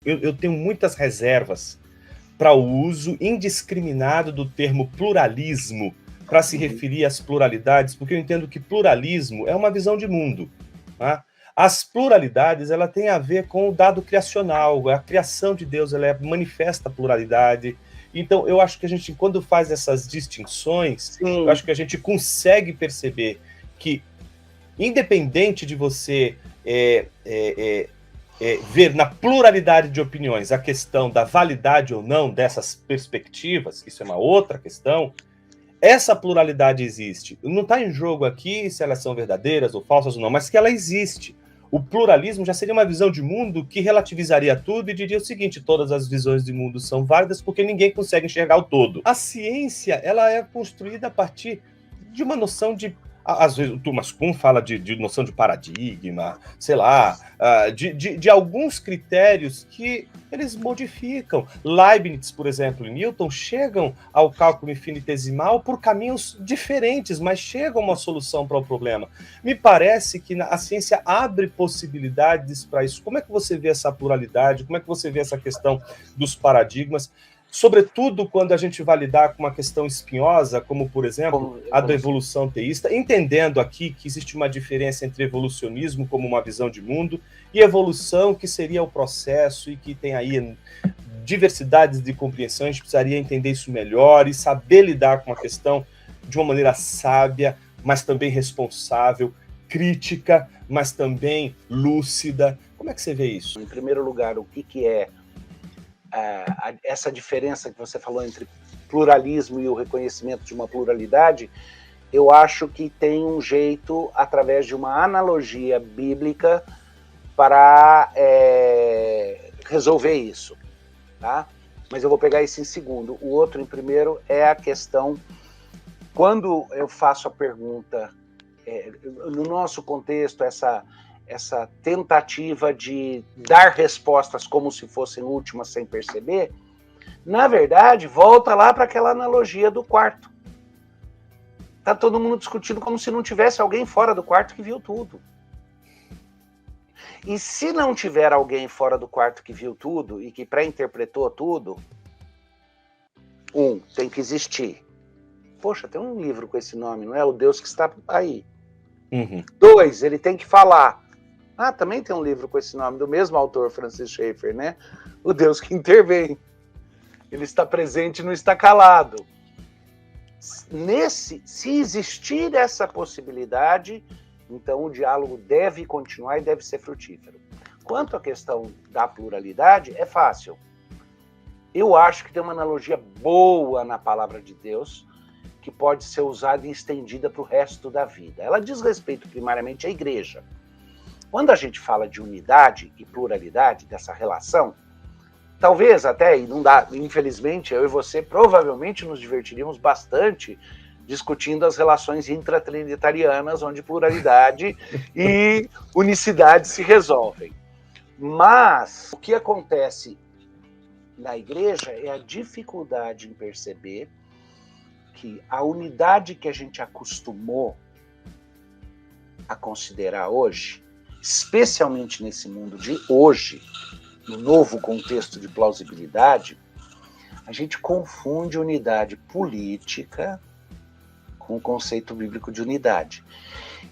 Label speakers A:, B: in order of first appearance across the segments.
A: eu tenho muitas reservas para o uso indiscriminado do termo pluralismo para se referir às pluralidades, porque eu entendo que pluralismo é uma visão de mundo. Tá? As pluralidades, ela tem a ver com o dado criacional, a criação de Deus, ela manifesta a pluralidade. Então, eu acho que a gente, quando faz essas distinções, eu acho que a gente consegue perceber que, independente de você ver na pluralidade de opiniões a questão da validade ou não dessas perspectivas, isso é uma outra questão, essa pluralidade existe. Não está em jogo aqui se elas são verdadeiras ou falsas ou não, mas que ela existe. O pluralismo já seria uma visão de mundo que relativizaria tudo e diria o seguinte: todas as visões de mundo são válidas porque ninguém consegue enxergar o todo. A ciência, ela é construída a partir de uma noção de... Às vezes o Thomas Kuhn fala de noção de paradigma, sei lá, de alguns critérios que eles modificam. Leibniz, por exemplo, e Newton chegam ao cálculo infinitesimal por caminhos diferentes, mas chegam a uma solução para o problema. Me parece que a ciência abre possibilidades para isso. Como é que você vê essa pluralidade? Como é que você vê essa questão dos paradigmas? Sobretudo quando a gente vai lidar com uma questão espinhosa, como, por exemplo, a da evolução teísta, entendendo aqui que existe uma diferença entre evolucionismo como uma visão de mundo e evolução, que seria o processo e que tem aí diversidades de compreensão. A gente precisaria entender isso melhor e saber lidar com a questão de uma maneira sábia, mas também responsável, crítica, mas também lúcida. Como é que você vê isso?
B: Em primeiro lugar, o que é essa diferença que você falou entre pluralismo e o reconhecimento de uma pluralidade? Eu acho que tem um jeito, através de uma analogia bíblica, para resolver isso, tá? Mas eu vou pegar isso em segundo. O outro, em primeiro, é a questão, quando eu faço a pergunta, no nosso contexto, essa tentativa de dar respostas como se fossem últimas sem perceber, na verdade, volta lá para aquela analogia do quarto. Tá todo mundo discutindo como se não tivesse alguém fora do quarto que viu tudo. E se não tiver alguém fora do quarto que viu tudo e que pré-interpretou tudo, tem que existir. Poxa, tem um livro com esse nome, não é? O Deus que está aí. 2, ele tem que falar. Também tem um livro com esse nome, do mesmo autor, Francis Schaeffer, né? O Deus que intervém. Ele está presente e não está calado. Se existir essa possibilidade, então o diálogo deve continuar e deve ser frutífero. Quanto à questão da pluralidade, é fácil. Eu acho que tem uma analogia boa na palavra de Deus, que pode ser usada e estendida para o resto da vida. Ela diz respeito primariamente à igreja. Quando a gente fala de unidade e pluralidade, dessa relação, talvez até, e não dá, infelizmente, eu e você provavelmente nos divertiríamos bastante discutindo as relações intratrinitarianas, onde pluralidade e unicidade se resolvem. Mas o que acontece na igreja é a dificuldade em perceber que a unidade que a gente acostumou a considerar hoje, especialmente nesse mundo de hoje, no novo contexto de plausibilidade, a gente confunde unidade política com o conceito bíblico de unidade.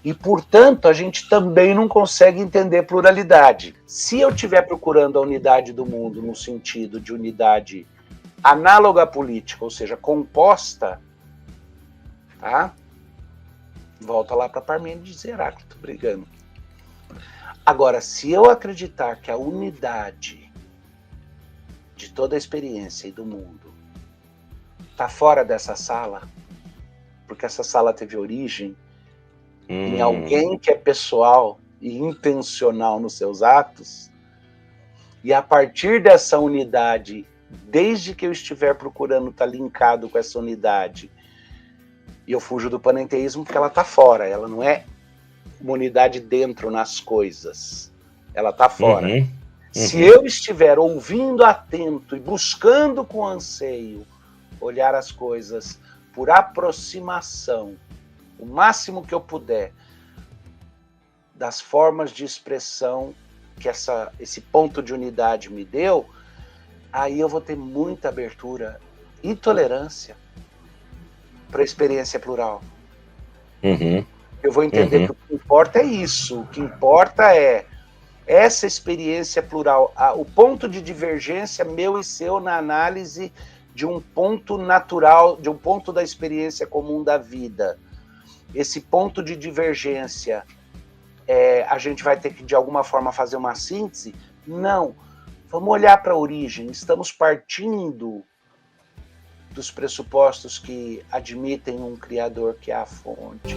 B: E, portanto, a gente também não consegue entender pluralidade. Se eu estiver procurando a unidade do mundo no sentido de unidade análoga à política, ou seja, composta, tá? Volta lá para Parmênides e Heráclito brigando. Agora, se eu acreditar que a unidade de toda a experiência e do mundo está fora dessa sala, porque essa sala teve origem em alguém que é pessoal e intencional nos seus atos, e a partir dessa unidade, desde que eu estiver procurando estar linkado com essa unidade, e eu fujo do panenteísmo porque ela está fora, ela não é uma unidade dentro nas coisas, ela está fora. Se eu estiver ouvindo atento e buscando com anseio olhar as coisas por aproximação, o máximo que eu puder, das formas de expressão que esse ponto de unidade me deu, aí eu vou ter muita abertura e tolerância para a experiência plural. Eu vou entender que o que importa é isso, o que importa é essa experiência plural, o ponto de divergência meu e seu na análise de um ponto natural, de um ponto da experiência comum da vida. Esse ponto de divergência, a gente vai ter que, de alguma forma, fazer uma síntese? Não. Vamos olhar para a origem. Estamos partindo dos pressupostos que admitem um Criador que é a fonte.